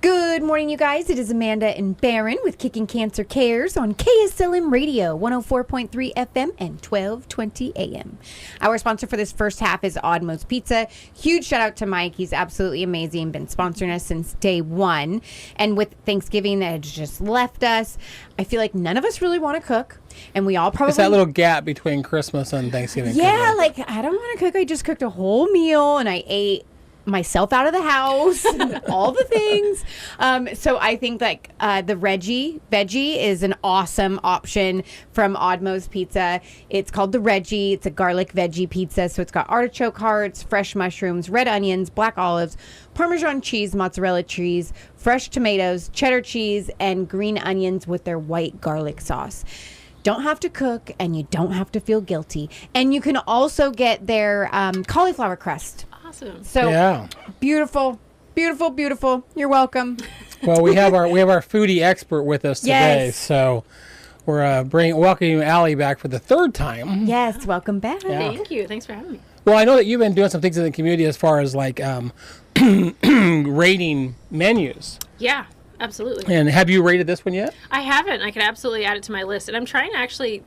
Good morning, you guys. It is Amanda and Barron with Kickin Cancer Cares on KSLM Radio, 104.3 FM and 1220 AM. Our sponsor for this first half is Oddmo's Pizza. Huge shout out to Mike. He's absolutely amazing. Been sponsoring us since day one. And with Thanksgiving that has just left us, I feel like none of us really want to cook. And we all probably... It's that little gap between Christmas and Thanksgiving. Yeah, like, I don't want to cook. I just cooked a whole meal and I ate myself out of the house, all the things. So I think like the veggie is an awesome option from Oddmo's Pizza. It's called the Reggie. It's a garlic veggie pizza. So it's got artichoke hearts, fresh mushrooms, red onions, black olives, Parmesan cheese, mozzarella cheese, fresh tomatoes, cheddar cheese, and green onions with their white garlic sauce. Don't have to cook and you don't have to feel guilty. And you can also get their cauliflower crust. Awesome. So yeah. Beautiful. You're welcome. Well, we have our foodie expert with us today, Yes. so we're welcoming Allie back for the third time. Yes, welcome back. Yeah. Thank you. Thanks for having me. Well, I know that you've been doing some things in the community as far as like rating menus. Yeah, absolutely. And have you rated this one yet? I haven't. I could absolutely add it to my list. And I'm trying to actually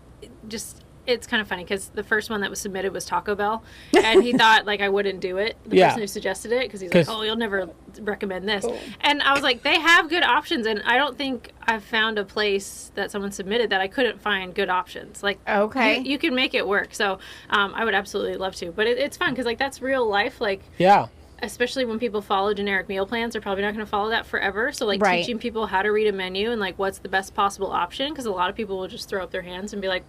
just... It's kind of funny because the first one that was submitted was Taco Bell, and he thought like I wouldn't do it. The person who suggested it, because he's like, "Oh, you'll never recommend this," and I was like, "They have good options," and I don't think I've found a place that someone submitted that I couldn't find good options. Like, okay, you can make it work. So I would absolutely love to, but it's fun because like that's real life. Like, yeah. Especially when people follow generic meal plans, they're probably not going to follow that forever. So, like, right. teaching people how to read a menu and, like, what's the best possible option. Because a lot of people will just throw up their hands and be like,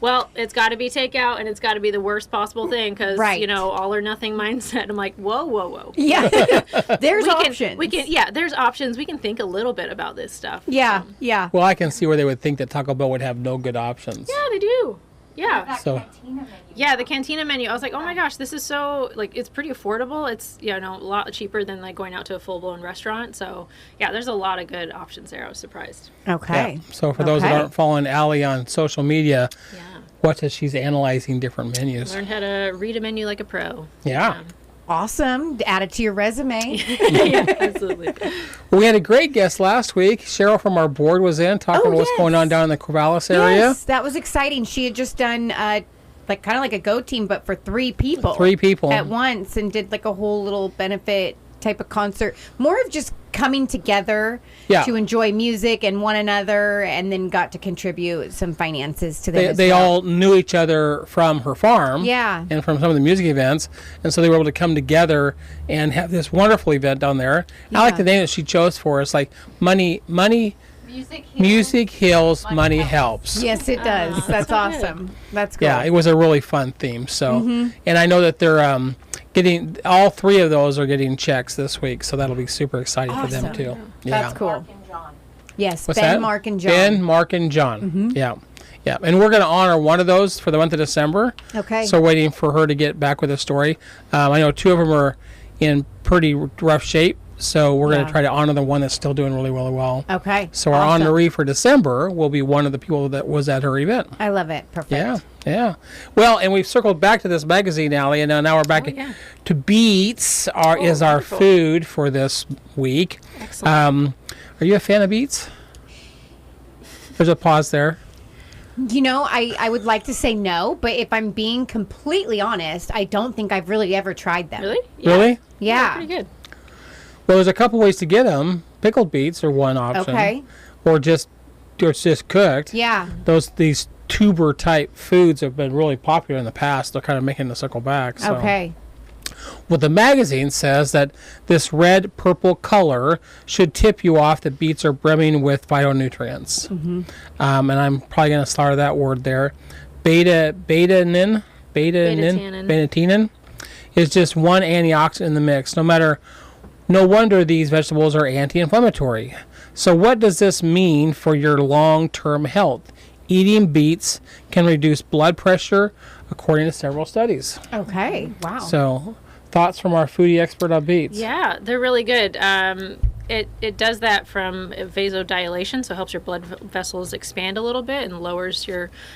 well, it's got to be takeout and it's got to be the worst possible thing because, right. you know, all or nothing mindset. I'm like, whoa. Yeah. There's options. There's options. We can think a little bit about this stuff. Yeah, so. yeah. Well, I can see where they would think that Taco Bell would have no good options. Yeah, they do. Yeah. So, yeah, the cantina menu. I was like, oh my gosh, this is so, like, it's pretty affordable. It's, you know, a lot cheaper than, like, going out to a full-blown restaurant. So, yeah, there's a lot of good options there. I was surprised. Okay. Yeah. So, for those that aren't following Allie on social media, watch as she's analyzing different menus. Learn how to read a menu like a pro. Yeah. Awesome. Add it to your resume. Yeah, absolutely. Well, we had a great guest last week. Cheryl from our board was in talking about what's going on down in the Corvallis area. Yes, that was exciting. She had just done kind of like a Go Team, but for 3 people. 3 people. At once, and did like a whole little benefit type of concert. More of just coming together to enjoy music and one another, and then got to contribute some finances to them. They all knew each other from her farm, and from some of the music events, and so they were able to come together and have this wonderful event down there. I like the name that she chose for us, like money. Music heals, money helps. Yes, it does. That's awesome. That's cool. Yeah, it was a really fun theme. So, and I know that they're getting all 3 of those are getting checks this week, so that'll be super exciting for them too. Yeah. That's cool. Mark and John. Yes, What's Ben, that? Mark, and John. Ben, Mark, and John. Yeah. And we're going to honor one of those for the month of December. Okay. So waiting for her to get back with a story. I know 2 of them are in pretty rough shape. So we're going to try to honor the one that's still doing really well. Okay. So our honoree for December will be one of the people that was at her event. I love it. Perfect. Yeah. Well, and we've circled back to this magazine, Allie, and now we're back to beets is our food for this week. Excellent. Are you a fan of beets? There's a pause there. You know, I would like to say no, but if I'm being completely honest, I don't think I've really ever tried them. Really? Really? Yeah. Pretty good. Well, there's a couple ways to get them. Pickled beets are one option. Okay. Or just cooked. Yeah. These tuber type foods have been really popular in the past. They're kind of making the circle back. So. Okay. Well, the magazine says that this red-purple color should tip you off that beets are brimming with phytonutrients. And I'm probably going to slaughter that word there. Beta-tinnin is just one antioxidant in the mix. No wonder these vegetables are anti-inflammatory. So what does this mean for your long-term health? Eating beets can reduce blood pressure, according to several studies. Okay. Wow. So, thoughts from our foodie expert on beets? Yeah, they're really good. it does that from vasodilation, so it helps your blood vessels expand a little bit and lowers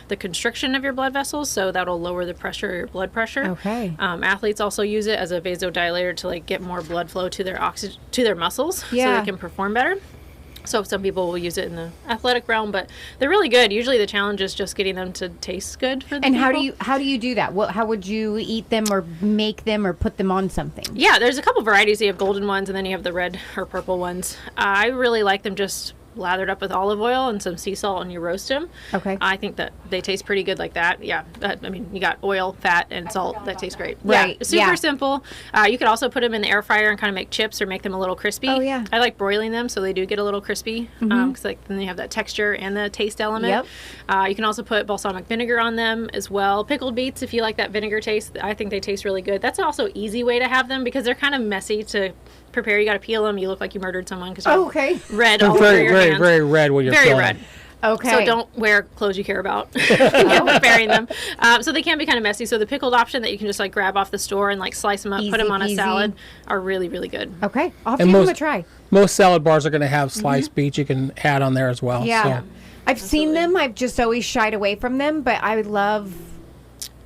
the constriction of your blood vessels, so that'll lower the pressure, your blood pressure. Okay. Athletes also use it as a vasodilator to like get more blood flow to their muscles, so they can perform better. So some people will use it in the athletic realm, but they're really good. Usually the challenge is just getting them to taste good for the people. And how do you do that? How would you eat them or make them or put them on something? Yeah, there's a couple varieties. You have golden ones, and then you have the red or purple ones. I really like them just lathered up with olive oil and some sea salt, and you roast them. Okay. I think that they taste pretty good like that. Yeah. I mean, you got oil, fat, and salt. That tastes great. Right. Yeah, super simple. You could also put them in the air fryer and kind of make chips or make them a little crispy. Oh, yeah. I like broiling them so they do get a little crispy because then you have that texture and the taste element. Yep. You can also put balsamic vinegar on them as well. Pickled beets, if you like that vinegar taste, I think they taste really good. That's also an easy way to have them because they're kind of messy to prepare. You got to peel them. You look like you murdered someone because red all over your hands. Very red when you're very peeling. red. Okay. So don't wear clothes you care about preparing them. So they can be kind of messy. So the pickled option that you can just like grab off the store and like slice them up, put them on a salad are really, really good. Okay. I'll have to give them a try. Most salad bars are going to have sliced beets you can add on there as well. Yeah. So. I've seen them. I've just always shied away from them, but I love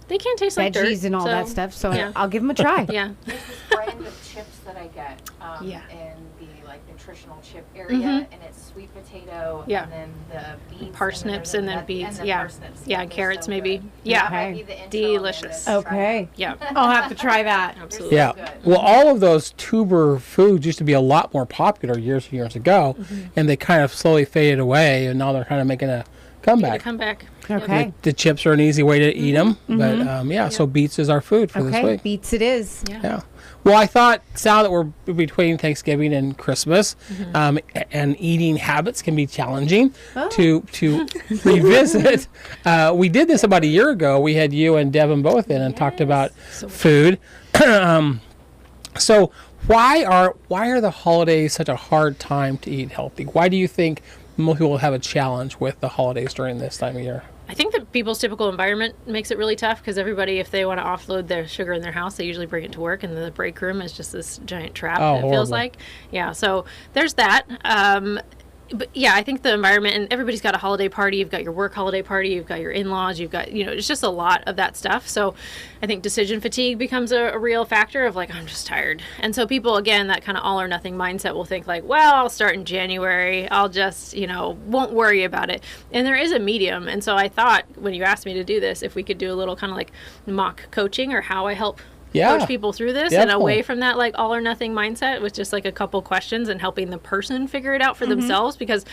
they can taste like dirt, veggies and all that stuff. So I'll give them a try. Yeah. There's this brand of chips that I get in the like nutritional chip area, and it's sweet potato, and then the beets, parsnips, and then beets, parsnips. and carrots so maybe. Good. Yeah, That might be the intro, delicious. and then Okay. Yeah, I'll have to try that. absolutely. Yeah. Good. Well, all of those tuber foods used to be a lot more popular years and years ago, and they kind of slowly faded away, and now they're kind of making a comeback. Come back. Okay. The chips are an easy way to eat them, but so beets is our food for this week. Beets it is. Yeah. Well, I thought, Sal, that we're between Thanksgiving and Christmas, and eating habits can be challenging to revisit. We did this about a year ago. We had you and Devin both in and talked about food. So why are the holidays such a hard time to eat healthy? Why do you think most people have a challenge with the holidays during this time of year? I think that people's typical environment makes it really tough because everybody, if they want to offload their sugar in their house, they usually bring it to work, and the break room is just this giant trap. It feels like. Yeah, so there's that. But yeah, I think the environment, and everybody's got a holiday party. You've got your work holiday party. You've got your in-laws. You've got, it's just a lot of that stuff. So I think decision fatigue becomes a real factor of like, I'm just tired. And so people, again, that kind of all or nothing mindset will think like, well, I'll start in January. I'll just, won't worry about it. And there is a medium. And so I thought when you asked me to do this, if we could do a little kind of like mock coaching or how I help coach people through this and away from that like all or nothing mindset with just like a couple questions and helping the person figure it out for themselves, because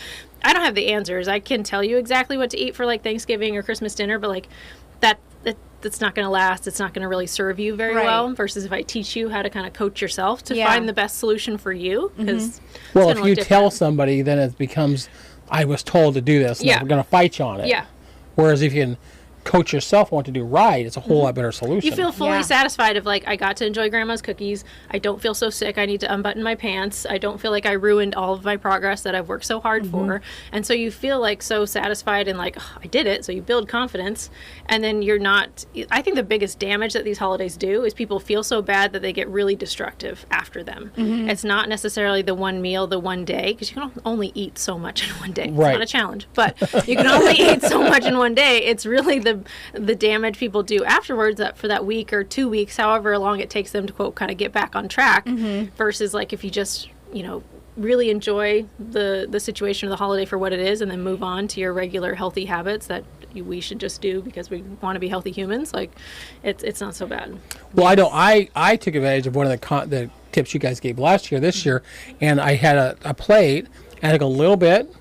I don't have the answers. I can tell you exactly what to eat for like Thanksgiving or Christmas dinner, but like that's not going to last. It's not going to really serve you very well versus if I teach you how to kind of coach yourself to find the best solution for you. Because if you tell somebody, then it becomes, I was told to do this, and we're going to fight you on it. Yeah. Whereas if you can coach yourself on what to do right, it's a whole lot better solution. You feel fully satisfied of like, I got to enjoy grandma's cookies. I don't feel so sick. I need to unbutton my pants. I don't feel like I ruined all of my progress that I've worked so hard for. And so you feel like so satisfied and like, I did it. So you build confidence, and then you're not, I think the biggest damage that these holidays do is people feel so bad that they get really destructive after them. It's not necessarily the one meal, the one day, because you can only eat so much in one day. It's not a challenge, but you can only eat so much in one day. It's really the damage people do afterwards, that for that week or 2 weeks, however long it takes them to quote kind of get back on track, versus like if you just really enjoy the situation of the holiday for what it is and then move on to your regular healthy habits that we should just do because we want to be healthy humans, like it's not so bad. Well, I took advantage of one of the tips you guys gave last year, this year, and I had a plate. I took a little bit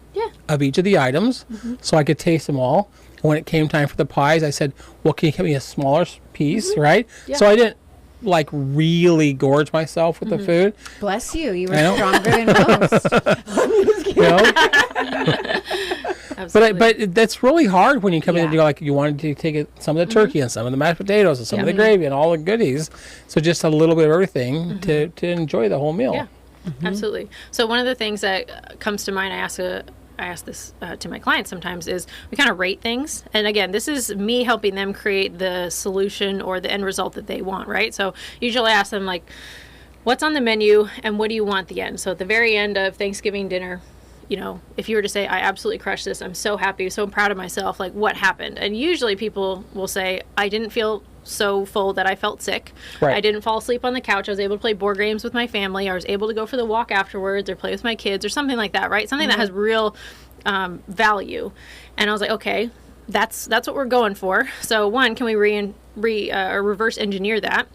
of each of the items so I could taste them all. When it came time for the pies, I said, well, can you give me a smaller piece, right? Yeah. So I didn't like really gorge myself with the food. Bless you. You were stronger than most. But that's really hard when you come in and you wanted to take some of the turkey and some of the mashed potatoes and some of the gravy and all the goodies. So just a little bit of everything to enjoy the whole meal. Yeah, absolutely. So one of the things that comes to mind, I ask this to my clients sometimes, is we kind of rate things. And again, this is me helping them create the solution or the end result that they want, right? So usually I ask them like, what's on the menu and what do you want at the end? So at the very end of Thanksgiving dinner, you know, if you were to say, I absolutely crushed this, I'm so happy, so proud of myself, like what happened? And usually people will say, I didn't feel so full that I felt sick. Right. I didn't fall asleep on the couch. I was able to play board games with my family. I was able to go for the walk afterwards or play with my kids or something like that, right? Something that has real value. And I was like, okay, that's what we're going for. So one, can we reverse engineer that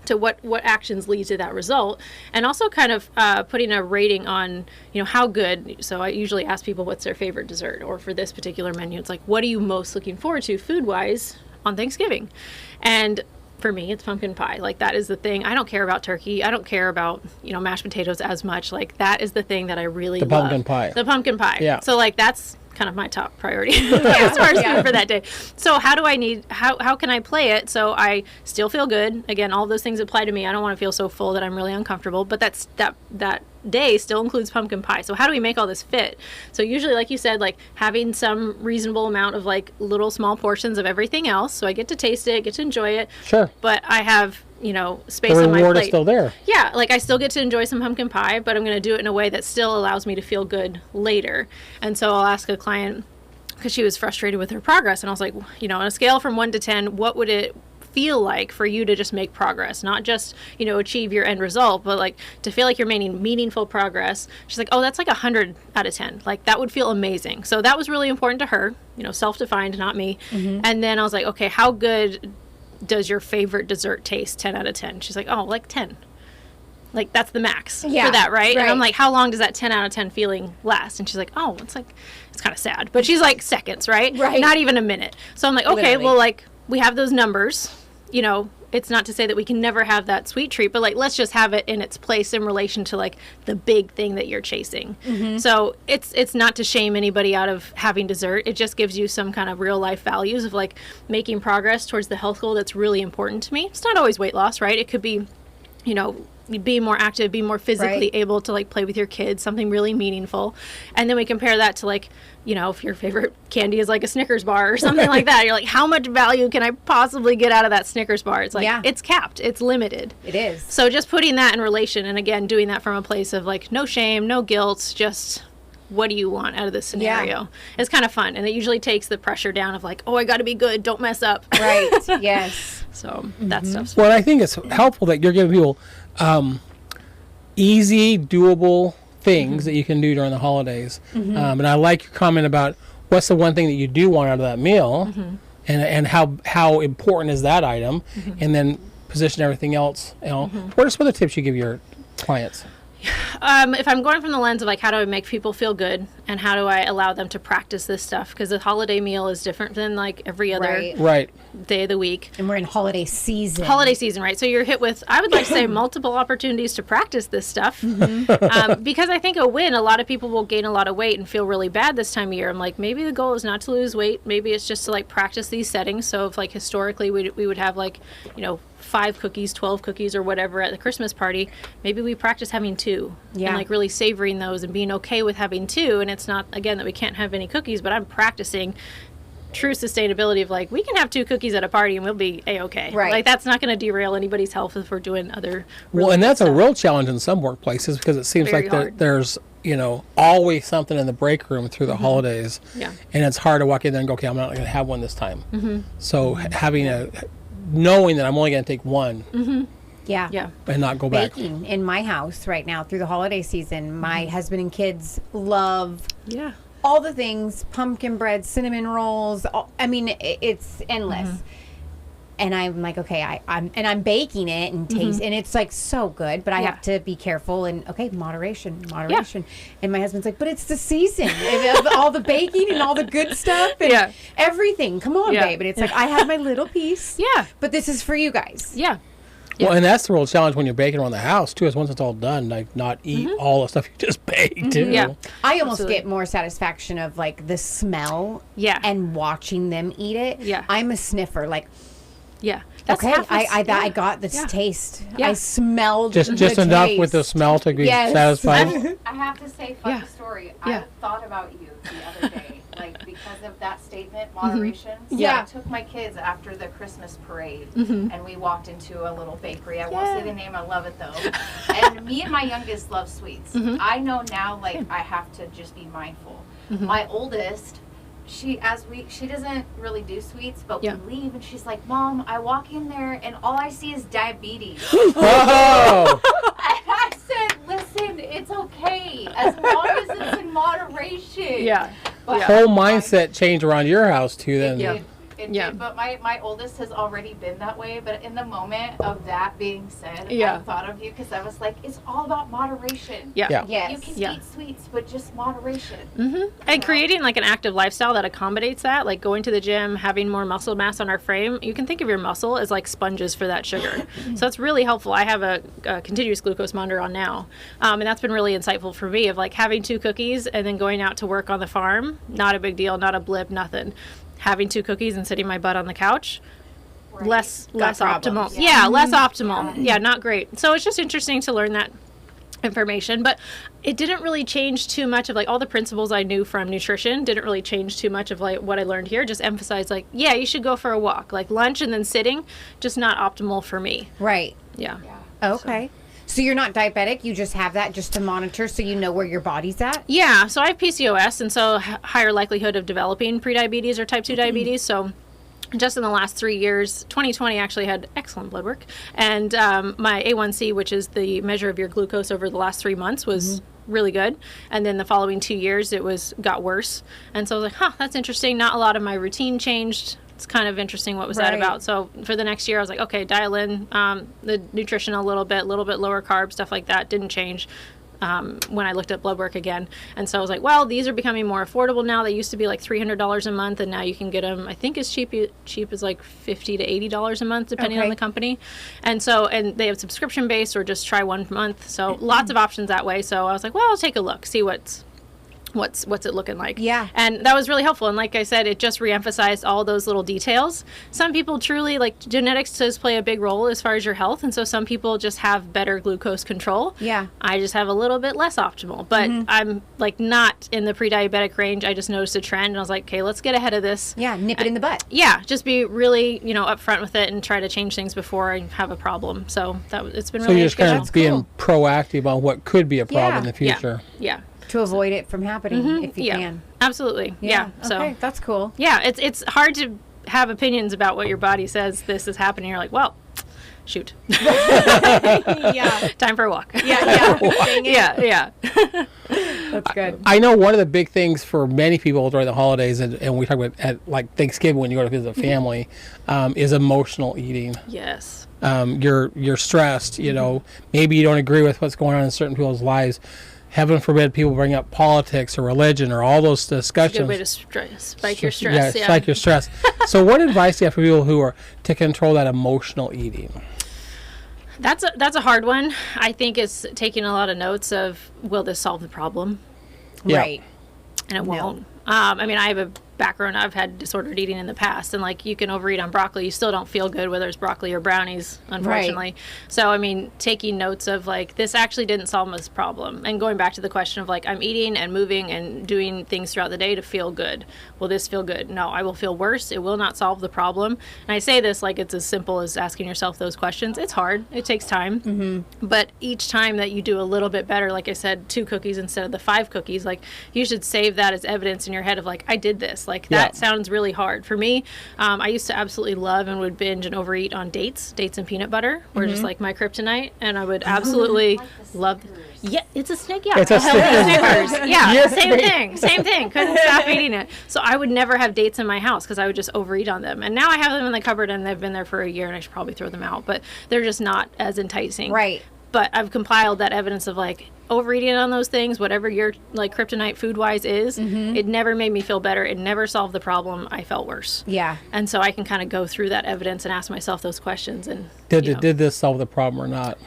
to what actions lead to that result, and also kind of putting a rating on, you know, how good. So I usually ask people what's their favorite dessert, or for this particular menu, it's like, what are you most looking forward to food-wise on Thanksgiving? And for me, it's pumpkin pie. Like, that is the thing. I don't care about turkey. I don't care about, you know, mashed potatoes as much. Like, that is the thing that I really love. Pumpkin pie. The pumpkin pie. Yeah. So, like, that's kind of my top priority as far as food for that day. So how can I play it so I still feel good? Again, all those things apply to me. I don't want to feel so full that I'm really uncomfortable, but that day still includes pumpkin pie. So how do we make all this fit? So usually, like you said, like having some reasonable amount of like little small portions of everything else, so I get to taste it, get to enjoy it. Sure. But I have, you know, space the on my reward plate. is still there. Yeah, like I still get to enjoy some pumpkin pie, but I'm going to do it in a way that still allows me to feel good later. And so I'll ask a client, because she was frustrated with her progress, and I was like, you know, on a scale from 1 to 10, what would it feel like for you to just make progress, not just, you know, achieve your end result, but like to feel like you're making meaningful progress? She's like, oh, that's like 100 out of 10. Like, that would feel amazing. So that was really important to her, you know, self-defined, not me. And then I was like, okay, how good does your favorite dessert taste? 10 out of 10. She's like, oh, like 10. Like, that's the max for that, right? And I'm like, how long does that 10 out of 10 feeling last? And she's like, oh, it's kind of sad. But she's like, seconds, right? Not even a minute. So I'm like, okay, literally. Well, like, we have those numbers. You know, it's not to say that we can never have that sweet treat, but like, let's just have it in its place in relation to like the big thing that you're chasing. So it's not to shame anybody out of having dessert. It just gives you some kind of real life values of like making progress towards the health goal that's really important to me. It's not always weight loss, right? It could be, you know, be more active, be more physically able to like play with your kids, something really meaningful. And then we compare that to like, you know, if your favorite candy is like a Snickers bar or something like that, you're like, how much value can I possibly get out of that Snickers bar? It's like, it's capped, it's limited. It is. So just putting that in relation, and again, doing that from a place of like no shame, no guilt, just what do you want out of this scenario? It's kind of fun. And it usually takes the pressure down of like, oh, I got to be good, don't mess up. Right. Yes. So that stuff's Well, I think it's helpful that you're giving people easy, doable things that you can do during the holidays. And I like your comment about what's the one thing that you do want out of that meal, and how important is that item, and then position everything else. You know, what are some of the tips you give your clients? If I'm going from the lens of like, how do I make people feel good, and how do I allow them to practice this stuff? Because the holiday meal is different than like every other day of the week. And we're in holiday season. Right? So you're hit with, I would like to say, multiple opportunities to practice this stuff. Because I think a lot of people will gain a lot of weight and feel really bad this time of year. I'm like, maybe the goal is not to lose weight. Maybe it's just to like practice these settings. So if like historically we would have like, you know, 5 cookies, 12 cookies or whatever at the Christmas party, maybe we practice having 2 and like really savoring those and being okay with having 2. And it's not, again, that we can't have any cookies, but I'm practicing true sustainability of like, we can have 2 cookies at a party and we'll be a-okay. Right. Like, that's not going to derail anybody's health if we're doing other and that's a real challenge in some workplaces, because it seems Very like there's, you know, always something in the break room through the holidays. And it's hard to walk in there and go, okay, I'm not going to have one this time. So having knowing that I'm only going to take one. And not go back. Baking in my house right now through the holiday season. My husband and kids love all the things, pumpkin bread, cinnamon rolls. I mean, it's endless. And I'm like, okay, I'm baking it and taste, and it's like so good, but I have to be careful and moderation. And my husband's like, but it's the season of all the baking and all the good stuff and everything. Come on, babe. And it's like, I have my little piece. But this is for you guys. Well, and that's the real challenge when you're baking around the house too, is once it's all done, like not eat all the stuff you just baked too. I almost get more satisfaction of like the smell and watching them eat it. I'm a sniffer, like that's I got this taste. I smelled just enough with the smell to be satisfied. I have to say, funny story. I thought about you the other day like, because of that statement, moderation. So I took my kids after the Christmas parade, and we walked into a little bakery. I won't say the name, I love it though. And me and my youngest love sweets. I know now, like, I have to just be mindful. My oldest, she doesn't really do sweets, but we leave and she's like, Mom, I walk in there and all I see is diabetes. Oh. And I said, listen, it's okay as long as it's in moderation. But whole mindset change around your house too then. It did, but my oldest has already been that way. But in the moment of that being said, I thought of you because I was like, it's all about moderation. You can eat sweets, but just moderation. And creating like an active lifestyle that accommodates that, like going to the gym, having more muscle mass on our frame. You can think of your muscle as like sponges for that sugar. So it's really helpful. I have a continuous glucose monitor on now, and that's been really insightful for me. Of like having 2 cookies and then going out to work on the farm, not a big deal, not a blip, nothing. Having 2 cookies and sitting my butt on the couch, less optimal. Less optimal. Yeah, not great. So it's just interesting to learn that information, but it didn't really change too much of like all the principles I knew from nutrition didn't really change too much of like what I learned here. Just emphasize like, you should go for a walk, like lunch and then sitting, just not optimal for me. Right. Yeah. Okay. So you're not diabetic, you just have that just to monitor so you know where your body's at? Yeah, so I have PCOS, and so higher likelihood of developing prediabetes or type 2 diabetes. So just in the last 3 years, 2020 actually had excellent blood work. And my A1C, which is the measure of your glucose over the last 3 months, was really good. And then the following 2 years, it got worse. And so I was like, that's interesting. Not a lot of my routine changed. It's kind of interesting what was that about. So for the next year, I was like, okay, dial in the nutrition a little bit lower carb, stuff like that. Didn't change when I looked at blood work again. And so I was like, well, these are becoming more affordable now. They used to be like $300 a month, and now you can get them, I think as cheap as like $50 to $80 a month, depending on the company. And they have subscription based or just try 1 month. So lots of options that way. So I was like, well, I'll take a look, see what's it looking like. And that was really helpful. And like I said, it just reemphasized all those little details. Some people truly, like, genetics does play a big role as far as your health, and so some people just have better glucose control. I just have a little bit less optimal, but I'm like not in the pre-diabetic range. I just noticed a trend and I was like, okay, let's get ahead of this. Nip it in the butt. Just be really upfront with it and try to change things before I have a problem. So it's been really So you're just kind of being proactive on what could be a problem in the future. To avoid it from happening if you can. Absolutely. So okay, that's cool. It's hard to have opinions about what your body says this is happening. You're like, well, shoot. Time for a walk. That's good. I know one of the big things for many people during the holidays, and we talk about at like Thanksgiving when you go to visit a family, is emotional eating. Yes. You're stressed, maybe you don't agree with what's going on in certain people's lives. Heaven forbid people bring up politics or religion or all those discussions. It's a good way to spike your stress. Spike your stress. So what advice do you have for people who are to control that emotional eating? That's a hard one. I think it's taking a lot of notes of, will this solve the problem? Right. And it won't. I mean, I have a background. I've had disordered eating in the past, and like you can overeat on broccoli, you still don't feel good whether it's broccoli or brownies, unfortunately. Right. So I mean, taking notes of like, this actually didn't solve this problem, and going back to the question of like, I'm eating and moving and doing things throughout the day to feel good. Will this feel good? No, I will feel worse. It will not solve the problem. And I say this like it's as simple as asking yourself those questions. It's hard. It takes time. But each time that you do a little bit better, like I said, 2 cookies instead of the 5 cookies, like you should save that as evidence in your head of like, I did this. Like that sounds really hard for me. I used to absolutely love and would binge and overeat on dates and peanut butter were just like my kryptonite, and I would absolutely love. It's a Snickers. It's a Snickers. Same thing. Couldn't stop eating it. So I would never have dates in my house because I would just overeat on them. And now I have them in the cupboard and they've been there for a year, and I should probably throw them out. But they're just not as enticing. Right. But I've compiled that evidence of like overeating on those things, whatever your like kryptonite food wise is, it never made me feel better. It never solved the problem. I felt worse. And so I can kind of go through that evidence and ask myself those questions. And did this solve the problem or not?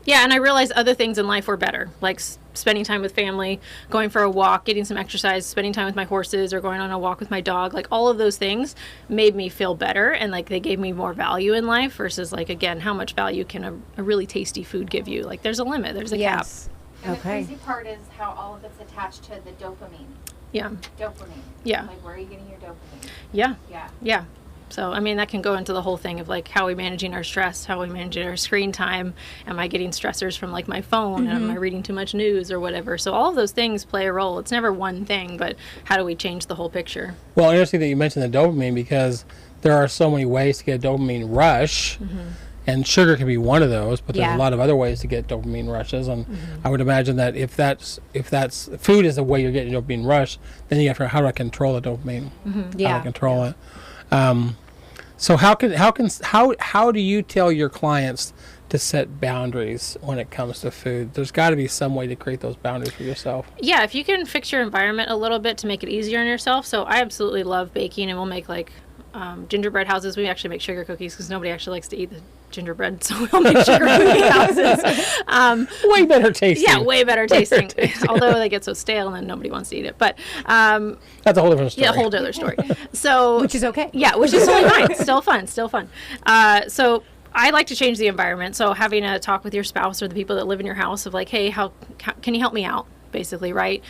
Yeah, and I realized other things in life were better, like spending time with family, going for a walk, getting some exercise, spending time with my horses, or going on a walk with my dog. Like all of those things made me feel better, and like they gave me more value in life versus like, again, how much value can a really tasty food give you? Like there's a limit, there's a cap. And the crazy part is how all of it's attached to the dopamine. Yeah. Dopamine. Yeah. Like, where are you getting your dopamine? Yeah. Yeah. Yeah. So, I mean, that can go into the whole thing of like how we managing our stress, how we managing our screen time. Am I getting stressors from like my phone? Am I reading too much news or whatever? So all of those things play a role. It's never one thing, but how do we change the whole picture? Well, interesting that you mentioned the dopamine, because there are so many ways to get a dopamine rush, and sugar can be one of those. But there's a lot of other ways to get dopamine rushes, and I would imagine that if that's food is the way you're getting a dopamine rush, then you have to, how do I control the dopamine? How do I control it? So how do you tell your clients to set boundaries when it comes to food? There's got to be some way to create those boundaries for yourself. Yeah, if you can fix your environment a little bit to make it easier on yourself. So I absolutely love baking, and we'll make like gingerbread houses. We actually make sugar cookies because nobody actually likes to eat the gingerbread, so we'll make sugar cookie houses. Way better tasting. Yeah, way better tasting. Although they get so stale and then nobody wants to eat it. But that's a whole different story. Yeah, a whole other story. So which is okay. Yeah, which is totally fine. Still fun. So I like to change the environment. So having a talk with your spouse or the people that live in your house of like, hey, how can you help me out? Basically, right?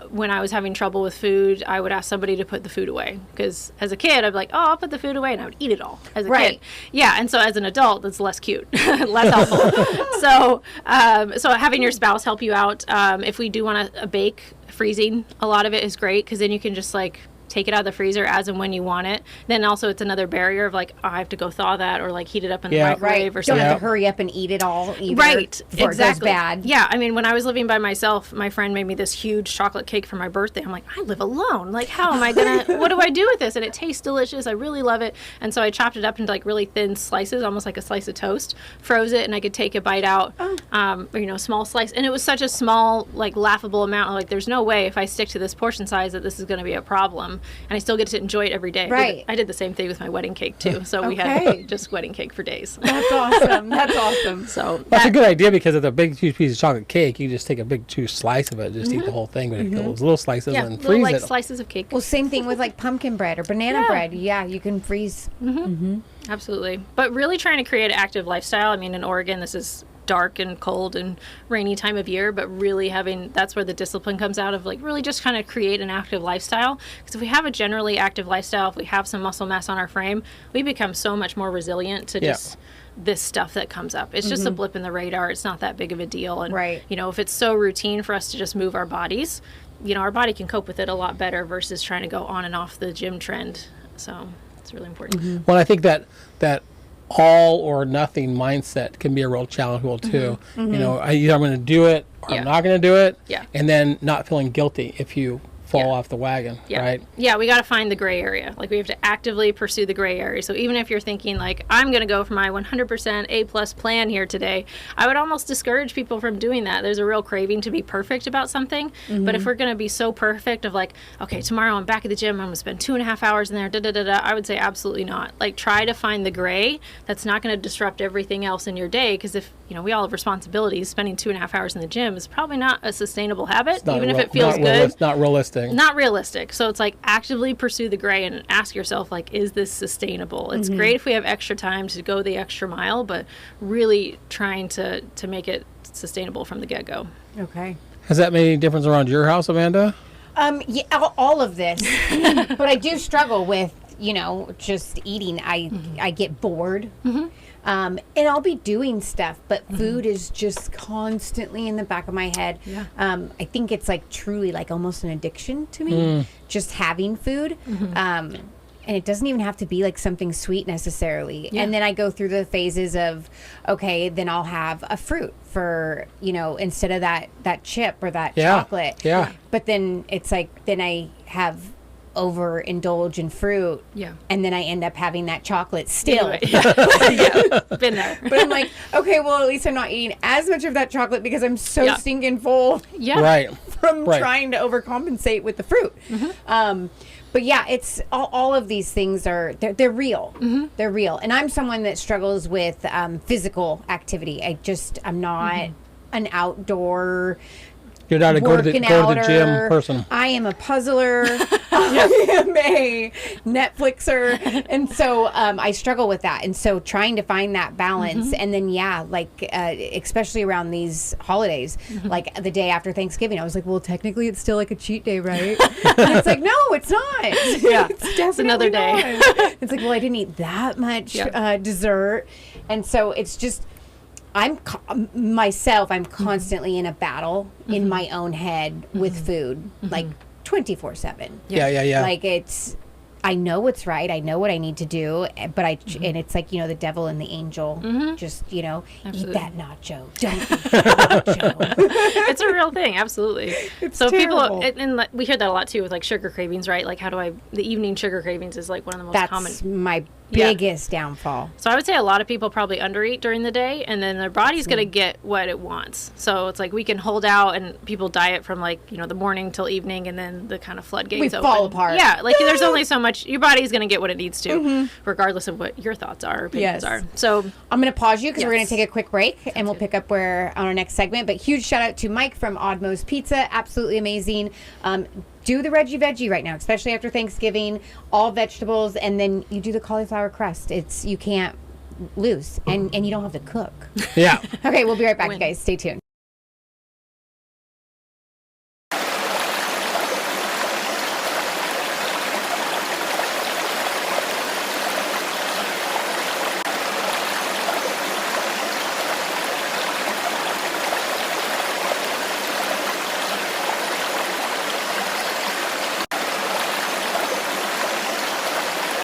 When I was having trouble with food, I would ask somebody to put the food away, because as a kid, I'd be like, oh, I'll put the food away, and I would eat it all as a kid. Yeah, and so as an adult, that's less cute, less helpful. So having your spouse help you out. If we do want to bake, freezing a lot of it is great, because then you can just like take it out of the freezer as and when you want it. Then also it's another barrier of like, oh, I have to go thaw that or like heat it up in the microwave or something. Don't have to hurry up and eat it all either. Right, before it goes bad. Yeah, I mean, when I was living by myself, my friend made me this huge chocolate cake for my birthday. I'm like, I live alone. Like, how am I gonna, what do I do with this? And it tastes delicious. I really love it. And so I chopped it up into like really thin slices, almost like a slice of toast, froze it, and I could take a bite out, small slice. And it was such a small, like laughable amount. Like, there's no way if I stick to this portion size that this is gonna be a problem. And I still get to enjoy it every day. Right. I did the same thing with my wedding cake too. So we had just wedding cake for days. That's awesome. That's awesome. So that's a good idea, because of the big huge piece of chocolate cake, you just take a big huge slice of it, just eat the whole thing, but those little slices and freeze like it. Slices of cake. Well, same thing with like pumpkin bread or banana bread. Yeah, you can freeze. Absolutely. But really trying to create an active lifestyle. I mean, in Oregon, this is dark and cold and rainy time of year, but really that's where the discipline comes out of, like really just kind of create an active lifestyle. Because if we have a generally active lifestyle, if we have some muscle mass on our frame, we become so much more resilient to just this stuff that comes up. It's just a blip in the radar. It's not that big of a deal. And if it's so routine for us to just move our bodies, our body can cope with it a lot better versus trying to go on and off the gym trend. So it's really important. Well, I think that all or nothing mindset can be a real challenge too. Either I'm going to do it or I'm not going to do it. Yeah. And then not feeling guilty if you fall off the wagon, right? Yeah, we got to find the gray area. Like, we have to actively pursue the gray area. So even if you're thinking like, I'm going to go for my 100% A+ plan here today, I would almost discourage people from doing that. There's a real craving to be perfect about something. But if we're going to be so perfect of like, okay, tomorrow I'm back at the gym, I'm going to spend 2.5 hours in there, I would say absolutely not. Like, try to find the gray that's not going to disrupt everything else in your day. Because if, we all have responsibilities, spending 2.5 hours in the gym is probably not a sustainable habit, even if it feels good. Not realistic. Not realistic. So it's like, actively pursue the gray and ask yourself, like, is this sustainable? It's great if we have extra time to go the extra mile, but really trying to make it sustainable from the get-go. Okay. Has that made any difference around your house, Amanda? Yeah, all of this. But I do struggle with, just eating. I get bored. And I'll be doing stuff, but food is just constantly in the back of my head. Yeah. I think it's like truly like almost an addiction to me, just having food. And it doesn't even have to be like something sweet necessarily. Yeah. And then I go through the phases of, okay, then I'll have a fruit for, instead of that chip or that chocolate. Yeah. But then it's like, then I have overindulge in fruit, and then I end up having that chocolate still. Been there. But I'm like, okay, well, at least I'm not eating as much of that chocolate because I'm so stinking full. Right. From trying to overcompensate with the fruit. But yeah, it's all of these things they're real. They're real, and I'm someone that struggles with physical activity. I'm not an outdoor You're not a go to the gym person. I am a puzzler. I am a Netflixer. And so I struggle with that. And so trying to find that balance. And then, especially around these holidays, like the day after Thanksgiving, I was like, well, technically it's still like a cheat day, right? And it's like, no, it's not. Yeah. It's another day. It's like, well, I didn't eat that much dessert. And so it's just, I'm constantly in a battle in my own head with food, like 24/7. Yeah. Like I know what's right. I know what I need to do, but and it's like, the devil and the angel, just, eat that nacho. Don't eat that nacho. It's a real thing. Absolutely. It's so terrible. people, and we hear that a lot too with like sugar cravings, right? Like the evening sugar cravings is like one of the most common. That's my biggest downfall. So I would say a lot of people probably undereat during the day, and then their body's going to get what it wants. So it's like we can hold out, and people diet from like, the morning till evening, and then the kind of floodgates open. Fall apart. Yeah, like there's only so much. Your body's going to get what it needs to, regardless of what your thoughts are or opinions are. So I'm going to pause you because we're going to take a quick break, and we'll pick up where on our next segment. But huge shout out to Mike from Oddmo's Pizza. Absolutely amazing. Do the Reggie Veggie right now, especially after Thanksgiving, all vegetables, and then you do the cauliflower crust. You can't lose, and you don't have to cook. Yeah. Okay, we'll be right back, you guys. Stay tuned.